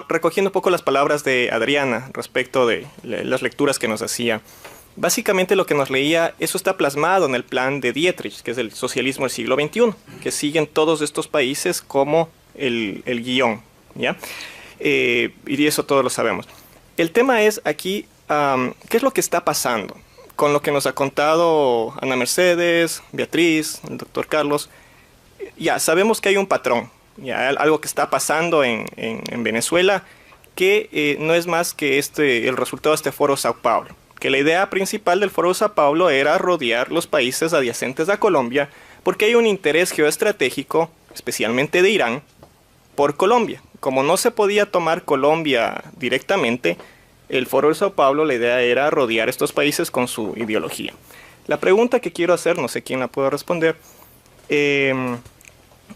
recogiendo un poco las palabras de Adriana respecto de las lecturas que nos hacía. Básicamente lo que nos leía, eso está plasmado en el plan de Dietrich, que es el socialismo del siglo XXI, que siguen todos estos países como el guión, ¿ya? Y eso todos lo sabemos. El tema es aquí, ¿qué es lo que está pasando? Con lo que nos ha contado Ana Mercedes, Beatriz, el doctor Carlos, ya sabemos que hay un patrón, ya algo que está pasando en Venezuela, que no es más que el resultado de este Foro Sao Paulo. Que la idea principal del Foro de Sao Paulo era rodear los países adyacentes a Colombia, porque hay un interés geoestratégico, especialmente de Irán, por Colombia. Como no se podía tomar Colombia directamente, el Foro de Sao Paulo, la idea era rodear estos países con su ideología. La pregunta que quiero hacer, no sé quién la puede responder,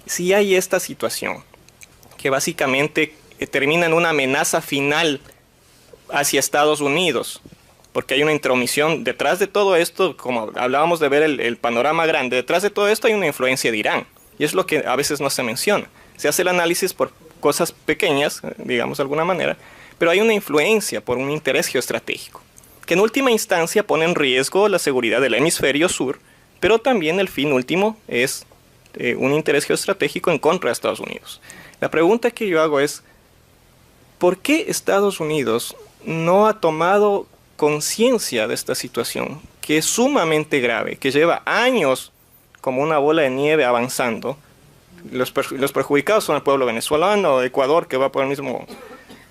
si hay esta situación, que básicamente termina en una amenaza final hacia Estados Unidos, porque hay una intromisión detrás de todo esto, como hablábamos de ver el panorama grande, detrás de todo esto hay una influencia de Irán, y es lo que a veces no se menciona. Se hace el análisis por cosas pequeñas, digamos de alguna manera, pero hay una influencia por un interés geoestratégico, que en última instancia pone en riesgo la seguridad del hemisferio sur, pero también el fin último es un interés geoestratégico en contra de Estados Unidos. La pregunta que yo hago es, ¿por qué Estados Unidos no ha tomado conciencia de esta situación, que es sumamente grave, que lleva años como una bola de nieve avanzando? Los perjudicados son el pueblo venezolano, Ecuador, que va por el mismo.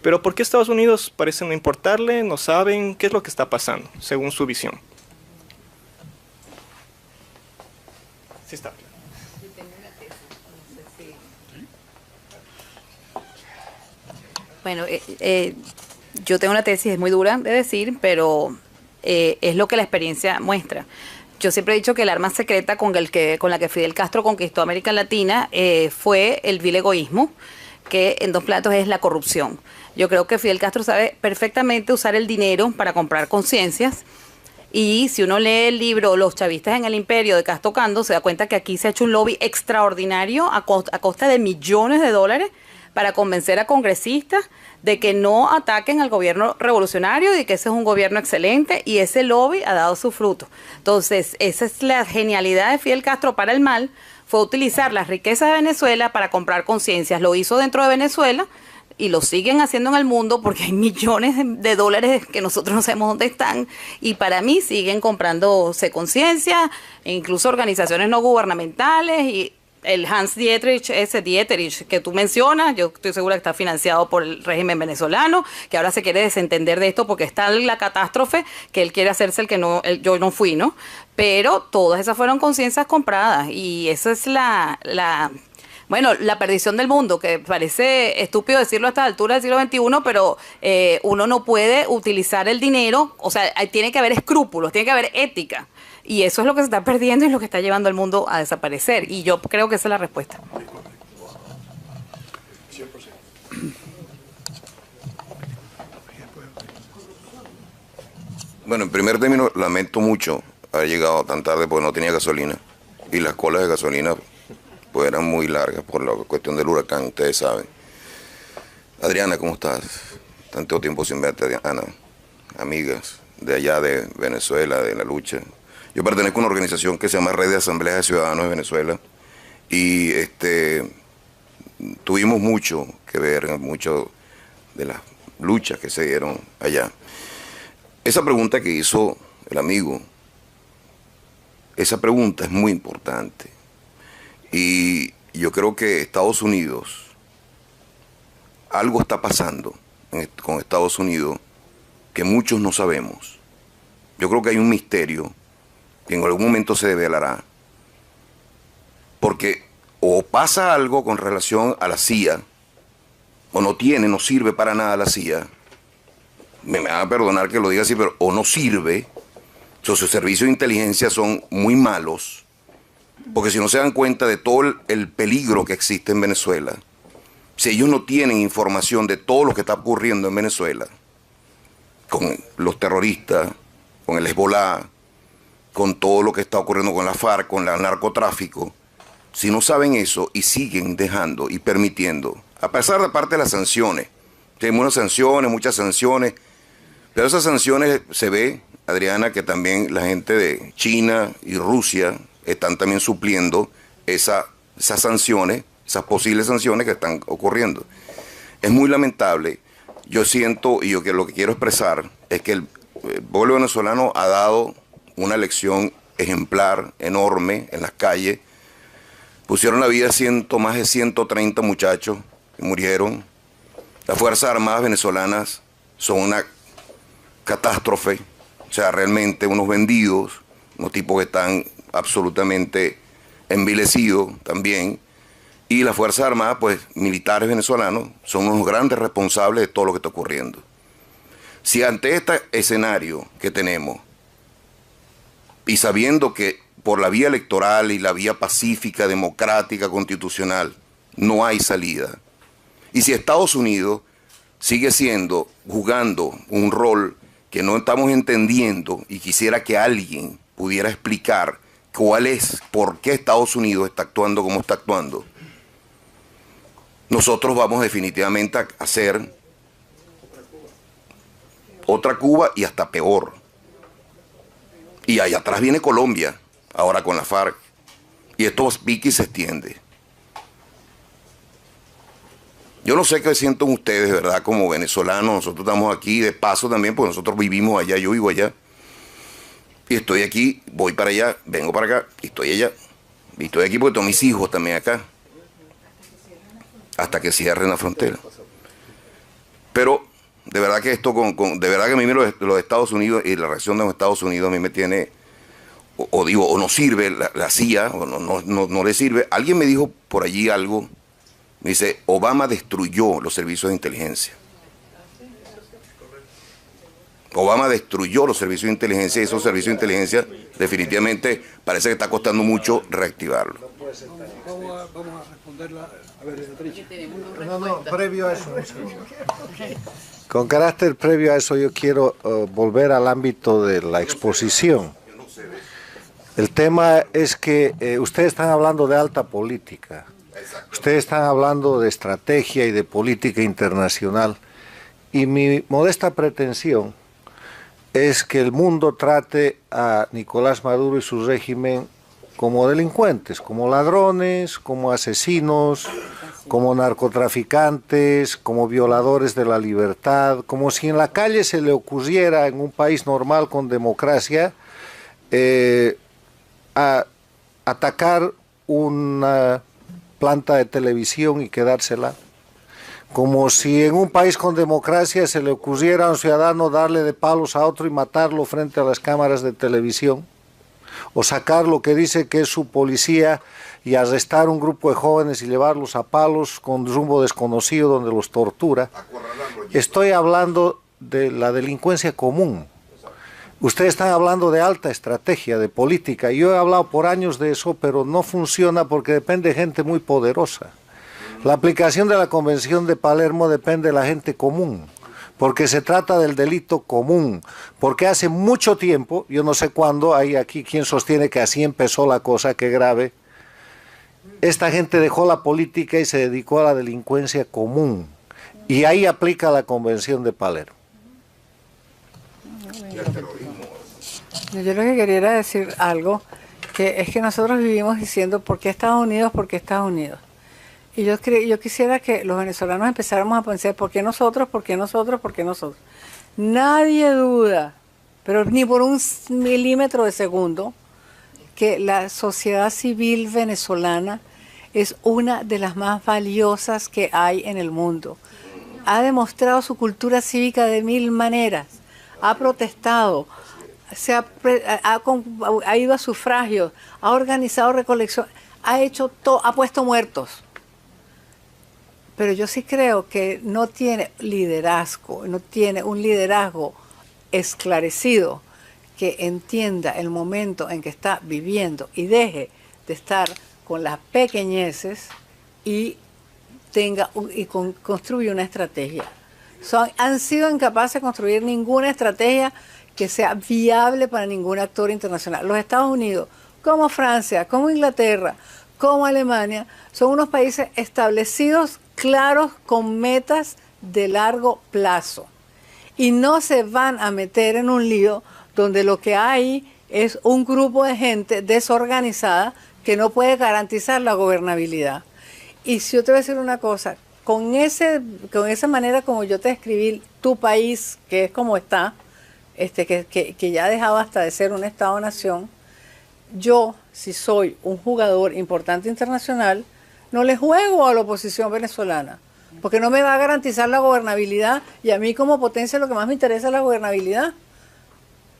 Pero ¿por qué Estados Unidos parece no importarle? No saben qué es lo que está pasando, según su visión. Sí está. Bueno, yo tengo una tesis, es muy dura de decir, pero es lo que la experiencia muestra. Yo siempre he dicho que el arma secreta con la que Fidel Castro conquistó América Latina fue el vil egoísmo, que en dos platos es la corrupción. Yo creo que Fidel Castro sabe perfectamente usar el dinero para comprar conciencias. Y si uno lee el libro Los chavistas en el imperio de Castro Cando, se da cuenta que aquí se ha hecho un lobby extraordinario a costa de millones de dólares para convencer a congresistas de que no ataquen al gobierno revolucionario y que ese es un gobierno excelente, y ese lobby ha dado su fruto. Entonces, esa es la genialidad de Fidel Castro para el mal, fue utilizar las riquezas de Venezuela para comprar conciencias. Lo hizo dentro de Venezuela y lo siguen haciendo en el mundo porque hay millones de dólares que nosotros no sabemos dónde están, y para mí siguen comprándose conciencia, incluso organizaciones no gubernamentales. Y el Hans Dietrich, ese Dietrich que tú mencionas, yo estoy segura que está financiado por el régimen venezolano, que ahora se quiere desentender de esto porque está la catástrofe, que él quiere hacerse el que no, yo no fui, ¿no? Pero todas esas fueron conciencias compradas, y esa es bueno, la perdición del mundo, que parece estúpido decirlo a esta altura del siglo XXI, pero uno no puede utilizar el dinero, o sea, tiene que haber escrúpulos, tiene que haber ética. Y eso es lo que se está perdiendo y lo que está llevando al mundo a desaparecer. Y yo creo que esa es la respuesta. Bueno, en primer término, lamento mucho haber llegado tan tarde porque no tenía gasolina. Y las colas de gasolina pues eran muy largas por la cuestión del huracán, ustedes saben. Adriana, ¿cómo estás? Tanto tiempo sin verte, Ana. Amigas de allá de Venezuela, de la lucha. Yo pertenezco a una organización que se llama Red de Asambleas de Ciudadanos de Venezuela, y tuvimos mucho que ver en mucho de las luchas que se dieron allá. Esa pregunta que hizo el amigo, esa pregunta es muy importante, y yo creo que Estados Unidos, algo está pasando con Estados Unidos que muchos no sabemos. Yo creo que hay un misterio que en algún momento se develará, porque o pasa algo con relación a la CIA, o no sirve para nada la CIA, me van a perdonar que lo diga así, pero o no sirve, sus servicios de inteligencia son muy malos, porque si no se dan cuenta de todo el peligro que existe en Venezuela, si ellos no tienen información de todo lo que está ocurriendo en Venezuela, con los terroristas, con el Hezbollah, con todo lo que está ocurriendo con la FARC, con el narcotráfico, si no saben eso y siguen dejando y permitiendo, a pesar de parte de las sanciones Tenemos muchas sanciones, pero esas sanciones se ve, Adriana, que también la gente de China y Rusia están también supliendo esas sanciones, esas posibles sanciones que están ocurriendo. Es muy lamentable. Yo siento, y lo que quiero expresar, es que el pueblo venezolano ha dado una lección ejemplar, enorme, en las calles. Pusieron la vida más de 130 muchachos que murieron. Las Fuerzas Armadas venezolanas son una catástrofe, o sea, realmente unos vendidos, unos tipos que están absolutamente envilecidos también. Y las Fuerzas Armadas, pues, militares venezolanos, son unos grandes responsables de todo lo que está ocurriendo. Si ante este escenario que tenemos, y sabiendo que por la vía electoral y la vía pacífica, democrática, constitucional, no hay salida, y si Estados Unidos sigue jugando un rol que no estamos entendiendo, y quisiera que alguien pudiera explicar por qué Estados Unidos está actuando como está actuando, nosotros vamos definitivamente a hacer otra Cuba y hasta peor. Y allá atrás viene Colombia, ahora con la FARC. Y esto pique y se extiende. Yo no sé qué sienten ustedes, ¿verdad? Como venezolanos, nosotros estamos aquí de paso también, porque nosotros vivimos allá, yo vivo allá. Y estoy aquí, voy para allá, vengo para acá, y estoy allá. Y estoy aquí porque tengo mis hijos también acá. Hasta que cierren la frontera. Pero de verdad que de verdad que a mí los Estados Unidos y la reacción de los Estados Unidos a mí me tiene, o no sirve la CIA, o no le sirve. Alguien me dijo por allí algo, me dice, Obama destruyó los servicios de inteligencia. Obama destruyó los servicios de inteligencia y esos servicios de inteligencia definitivamente parece que está costando mucho reactivarlo. Vamos a responderla. A ver, no, previo a eso. Con carácter previo a eso yo quiero volver al ámbito de la exposición. El tema es que ustedes están hablando de alta política. Ustedes están hablando de estrategia y de política internacional. Y mi modesta pretensión es que el mundo trate a Nicolás Maduro y su régimen como delincuentes, como ladrones, como asesinos, como narcotraficantes, como violadores de la libertad, como si en la calle se le ocurriera en un país normal con democracia a atacar una planta de televisión y quedársela. Como si en un país con democracia se le ocurriera a un ciudadano darle de palos a otro y matarlo frente a las cámaras de televisión, o sacar lo que dice que es su policía y arrestar un grupo de jóvenes y llevarlos a palos con rumbo desconocido donde los tortura. Estoy hablando de la delincuencia común. Ustedes están hablando de alta estrategia, de política. Yo he hablado por años de eso, pero no funciona porque depende de gente muy poderosa. La aplicación de la Convención de Palermo depende de la gente común, porque se trata del delito común, porque hace mucho tiempo, yo no sé cuándo, hay aquí quien sostiene que así empezó la cosa, qué grave, esta gente dejó la política y se dedicó a la delincuencia común, y ahí aplica la Convención de Palermo. Yo lo que quería era decir algo, que es que nosotros vivimos diciendo ¿por qué Estados Unidos? ¿Por qué Estados Unidos? Y yo quisiera que los venezolanos empezáramos a pensar ¿por qué nosotros? ¿Por qué nosotros? ¿Por qué nosotros? Nadie duda, pero ni por un milímetro de segundo, que la sociedad civil venezolana es una de las más valiosas que hay en el mundo. Ha demostrado su cultura cívica de mil maneras, ha protestado, ha ido a sufragios, ha organizado recolección, ha hecho todo, ha puesto muertos. Pero yo sí creo que no tiene liderazgo, no tiene un liderazgo esclarecido que entienda el momento en que está viviendo y deje de estar con las pequeñeces y construya una estrategia. Han sido incapaces de construir ninguna estrategia que sea viable para ningún actor internacional. Los Estados Unidos, como Francia, como Inglaterra, como Alemania, son unos países establecidos, claros, con metas de largo plazo. Y no se van a meter en un lío donde lo que hay es un grupo de gente desorganizada que no puede garantizar la gobernabilidad. Y si yo te voy a decir una cosa, con esa manera como yo te describí tu país, que es como está, que ya ha dejado hasta de ser un Estado-nación, yo, si soy un jugador importante internacional, no le juego a la oposición venezolana, porque no me va a garantizar la gobernabilidad, y a mí como potencia lo que más me interesa es la gobernabilidad.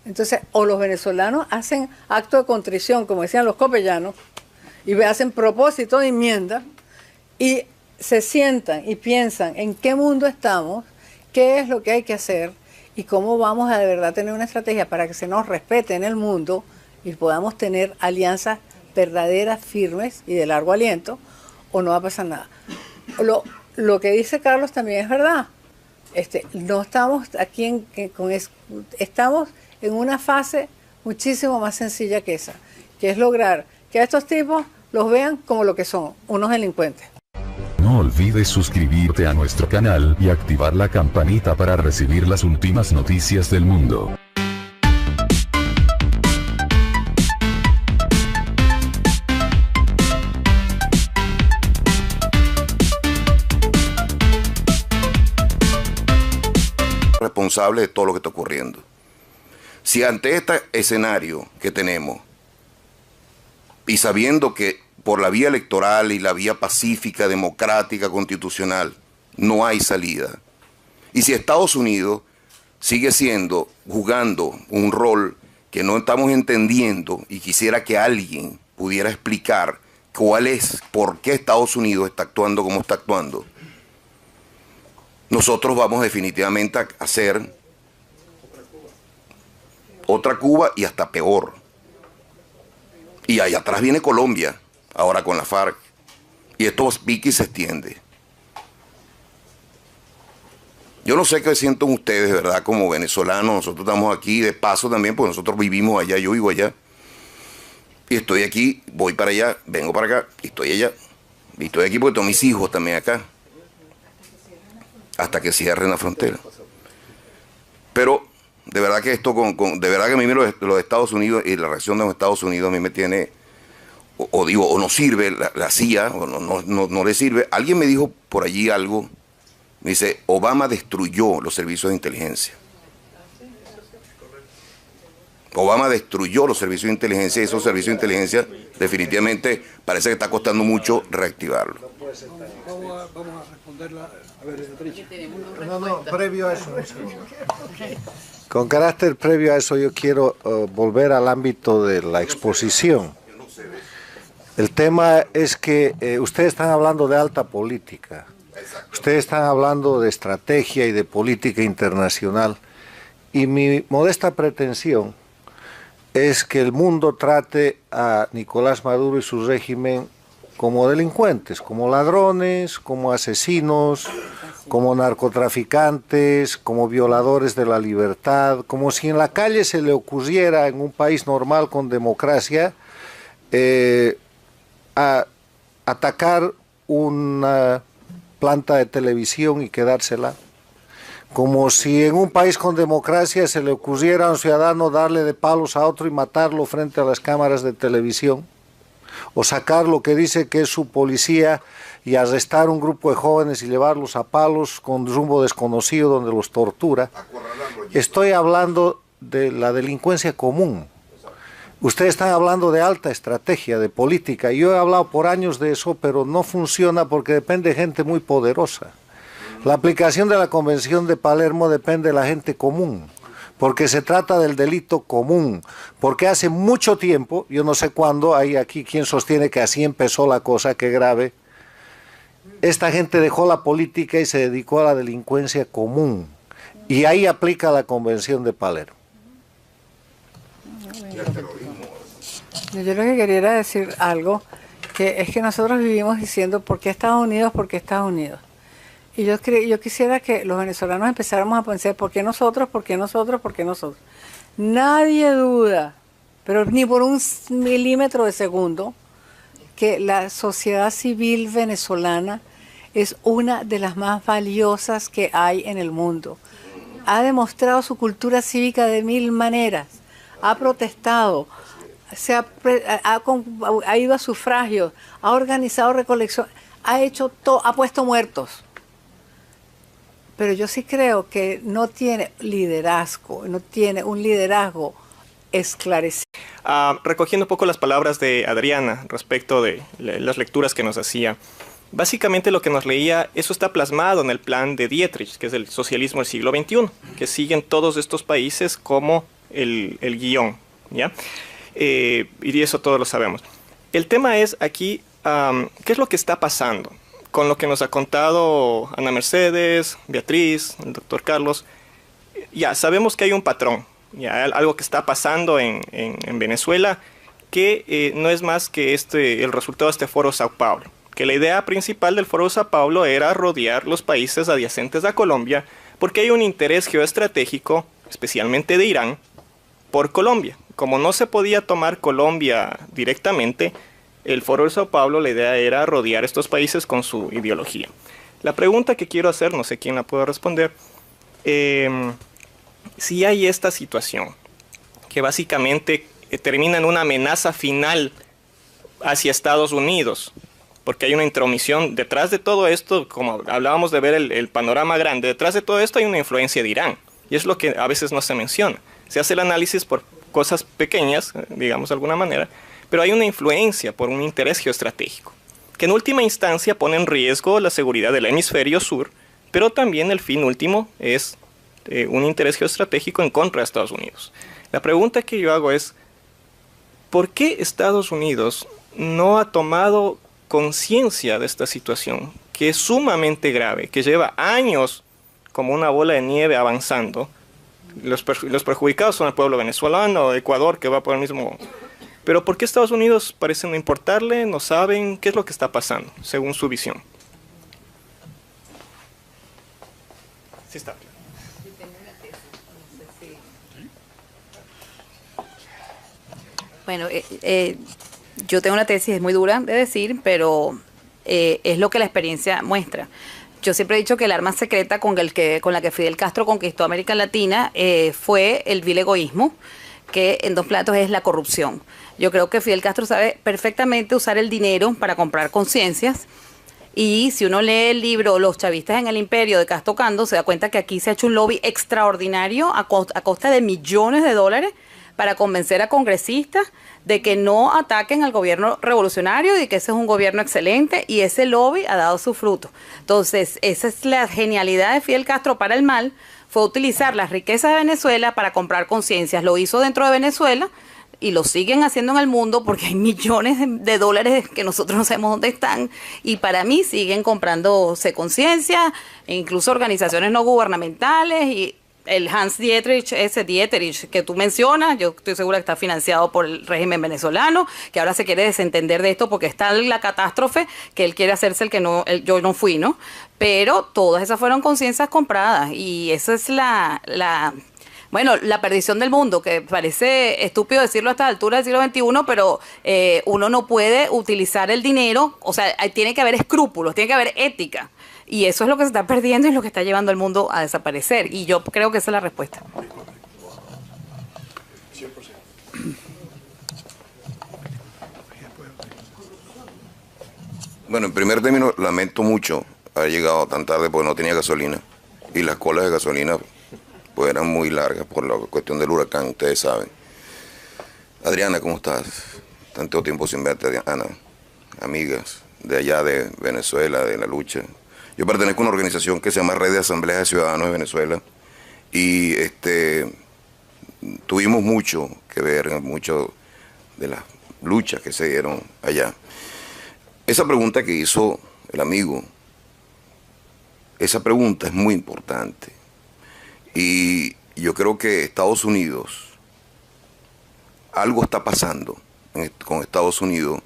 Entonces, o los venezolanos hacen acto de contrición, como decían los copellanos, y hacen propósito de enmienda, y se sientan y piensan en qué mundo estamos, qué es lo que hay que hacer, y cómo vamos a de verdad tener una estrategia para que se nos respete en el mundo y podamos tener alianzas verdaderas, firmes y de largo aliento, o no va a pasar nada. Lo que dice Carlos también es verdad. No estamos aquí estamos en una fase muchísimo más sencilla que esa, que es lograr que a estos tipos los vean como lo que son, unos delincuentes. No olvides suscribirte a nuestro canal y activar la campanita para recibir las últimas noticias del mundo. Responsable de todo lo que está ocurriendo. Si ante este escenario que tenemos, y sabiendo que por la vía electoral y la vía pacífica, democrática, constitucional, no hay salida, y si Estados Unidos sigue jugando un rol que no estamos entendiendo, y quisiera que alguien pudiera explicar por qué Estados Unidos está actuando como está actuando, nosotros vamos definitivamente a hacer otra Cuba y hasta peor. Y allá atrás viene Colombia, ahora con la FARC. Y esto pique y se extiende. Yo no sé qué sienten ustedes, ¿verdad? Como venezolanos, nosotros estamos aquí de paso también, porque nosotros vivimos allá, yo vivo allá. Y estoy aquí, voy para allá, vengo para acá, y estoy allá. Y estoy aquí porque tengo mis hijos también acá. Hasta que cierren la frontera. Pero de verdad que de verdad que a mí los Estados Unidos y la reacción de los Estados Unidos a mí me tiene, o no sirve la CIA, o no le sirve. Alguien me dijo por allí algo, me dice, Obama destruyó los servicios de inteligencia. Obama destruyó los servicios de inteligencia, y esos servicios de inteligencia definitivamente parece que está costando mucho reactivarlos. Vamos a responderla. A ver, no, previo a eso. Con carácter previo a eso, yo quiero volver al ámbito de la exposición. El tema es que ustedes están hablando de alta política. Ustedes están hablando de estrategia y de política internacional. Y mi modesta pretensión es que el mundo trate a Nicolás Maduro y su régimen como delincuentes, como ladrones, como asesinos, como narcotraficantes, como violadores de la libertad, como si en la calle se le ocurriera en un país normal con democracia atacar una planta de televisión y quedársela. Como si en un país con democracia se le ocurriera a un ciudadano darle de palos a otro y matarlo frente a las cámaras de televisión, o sacar lo que dice que es su policía y arrestar un grupo de jóvenes y llevarlos a palos con rumbo desconocido donde los tortura. Estoy hablando de la delincuencia común. Ustedes están hablando de alta estrategia, de política. Yo he hablado por años de eso, pero no funciona porque depende de gente muy poderosa. La aplicación de la Convención de Palermo depende de la gente común, porque se trata del delito común, porque hace mucho tiempo, yo no sé cuándo, hay aquí quien sostiene que así empezó la cosa, qué grave, esta gente dejó la política y se dedicó a la delincuencia común, y ahí aplica la Convención de Palermo. Yo lo que quería era decir algo, que es que nosotros vivimos diciendo ¿por qué Estados Unidos? ¿Por qué Estados Unidos? Y yo quisiera que los venezolanos empezáramos a pensar ¿por qué nosotros? ¿Por qué nosotros? ¿Por qué nosotros? Nadie duda, pero ni por un milímetro de segundo, que la sociedad civil venezolana es una de las más valiosas que hay en el mundo. Ha demostrado su cultura cívica de mil maneras, ha protestado, ha ido a sufragios, ha organizado recolección, ha hecho todo, ha puesto muertos. Pero yo sí creo que no tiene liderazgo, no tiene un liderazgo esclarecido. Recogiendo un poco las palabras de Adriana respecto de las lecturas que nos hacía, básicamente lo que nos leía, eso está plasmado en el plan de Dietrich, que es el socialismo del siglo XXI, que siguen todos estos países como el guión, ¿ya? Y eso todos lo sabemos. El tema es aquí, ¿qué es lo que está pasando? Con lo que nos ha contado Ana Mercedes, Beatriz, el doctor Carlos, ya sabemos que hay un patrón, ya algo que está pasando en Venezuela, que no es más que el resultado de este Foro Sao Paulo, que la idea principal del Foro Sao Paulo era rodear los países adyacentes a Colombia, porque hay un interés geoestratégico, especialmente de Irán, por Colombia. Como no se podía tomar Colombia directamente, el Foro de Sao Paulo, la idea era rodear estos países con su ideología. La pregunta que quiero hacer, no sé quién la puede responder, si hay esta situación que básicamente termina en una amenaza final hacia Estados Unidos, porque hay una intromisión detrás de todo esto, como hablábamos de ver el panorama grande, detrás de todo esto hay una influencia de Irán, y es lo que a veces no se menciona. Se hace el análisis por cosas pequeñas, digamos de alguna manera, pero hay una influencia por un interés geoestratégico, que en última instancia pone en riesgo la seguridad del hemisferio sur, pero también el fin último es un interés geoestratégico en contra de Estados Unidos. La pregunta que yo hago es, ¿por qué Estados Unidos no ha tomado conciencia de esta situación, que es sumamente grave, que lleva años como una bola de nieve avanzando? Los perjudicados son el pueblo venezolano, Ecuador, que va por el mismo... Pero ¿por qué Estados Unidos parece no importarle? ¿No saben qué es lo que está pasando, según su visión? Sí está. Bueno, yo tengo una tesis, es muy dura de decir, pero es lo que la experiencia muestra. Yo siempre he dicho que el arma secreta con la que Fidel Castro conquistó América Latina fue el vil egoísmo, que en dos platos es la corrupción. Yo creo que Fidel Castro sabe perfectamente usar el dinero para comprar conciencias, y si uno lee el libro Los chavistas en el imperio de Castro Cando, se da cuenta que aquí se ha hecho un lobby extraordinario a costa de millones de dólares para convencer a congresistas de que no ataquen al gobierno revolucionario y de que ese es un gobierno excelente, y ese lobby ha dado su fruto. Entonces, esa es la genialidad de Fidel Castro para el mal, fue utilizar las riquezas de Venezuela para comprar conciencias. Lo hizo dentro de Venezuela y lo siguen haciendo en el mundo porque hay millones de dólares que nosotros no sabemos dónde están, y para mí siguen comprándose conciencia, e incluso organizaciones no gubernamentales. Y el Hans Dietrich, ese Dietrich que tú mencionas, yo estoy segura que está financiado por el régimen venezolano, que ahora se quiere desentender de esto porque está la catástrofe, que él quiere hacerse el que no, yo no fui, ¿no? Pero todas esas fueron conciencias compradas, y esa es la perdición del mundo, que parece estúpido decirlo a esta altura del siglo XXI, pero uno no puede utilizar el dinero, o sea, tiene que haber escrúpulos, tiene que haber ética. Y eso es lo que se está perdiendo y es lo que está llevando al mundo a desaparecer. Y yo creo que esa es la respuesta. Bueno, en primer término, lamento mucho haber llegado tan tarde porque no tenía gasolina. Y las colas de gasolina pues eran muy largas por la cuestión del huracán, ustedes saben. Adriana, ¿cómo estás? Tanto tiempo sin verte, Ana. Amigas de allá de Venezuela, de la lucha. Yo pertenezco a una organización que se llama Red de Asambleas de Ciudadanos de Venezuela, y tuvimos mucho que ver en mucho de las luchas que se dieron allá. Esa pregunta que hizo el amigo, esa pregunta es muy importante, y yo creo que Estados Unidos, algo está pasando con Estados Unidos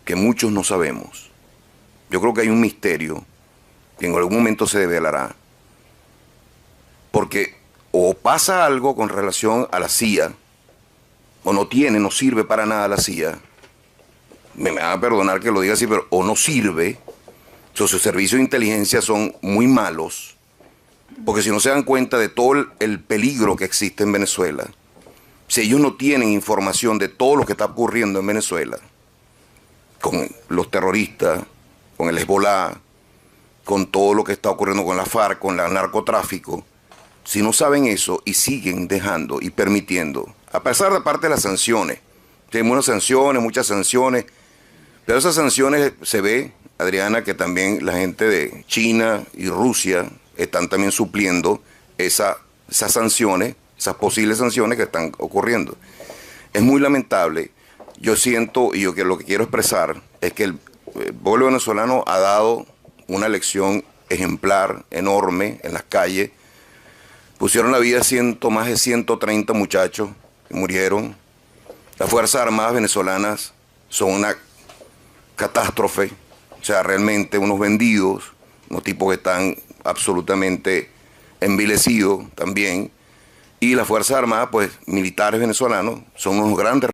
que muchos no sabemos. Yo creo que hay un misterio que en algún momento se develará, porque o pasa algo con relación a la CIA, o no sirve para nada la CIA, me van a perdonar que lo diga así, pero o no sirve, Sus servicios de inteligencia son muy malos, porque si no se dan cuenta de todo el peligro que existe en Venezuela, si ellos no tienen información de todo lo que está ocurriendo en Venezuela, con los terroristas, con el Hezbollah, con todo lo que está ocurriendo con la FARC, con el narcotráfico, si no saben eso y siguen dejando y permitiendo, a pesar de parte de las sanciones, hay muchas sanciones, pero esas sanciones se ve, Adriana, que también la gente de China y Rusia están también supliendo esas sanciones, esas posibles sanciones que están ocurriendo. Es muy lamentable. Yo siento, y lo que quiero expresar, es que el pueblo venezolano ha dado una lección ejemplar, enorme, en las calles. Pusieron la vida más de 130 muchachos que murieron. Las Fuerzas Armadas venezolanas son una catástrofe, o sea, realmente unos vendidos, unos tipos que están absolutamente envilecidos también. Y las Fuerzas Armadas, pues, militares venezolanos, son unos grandes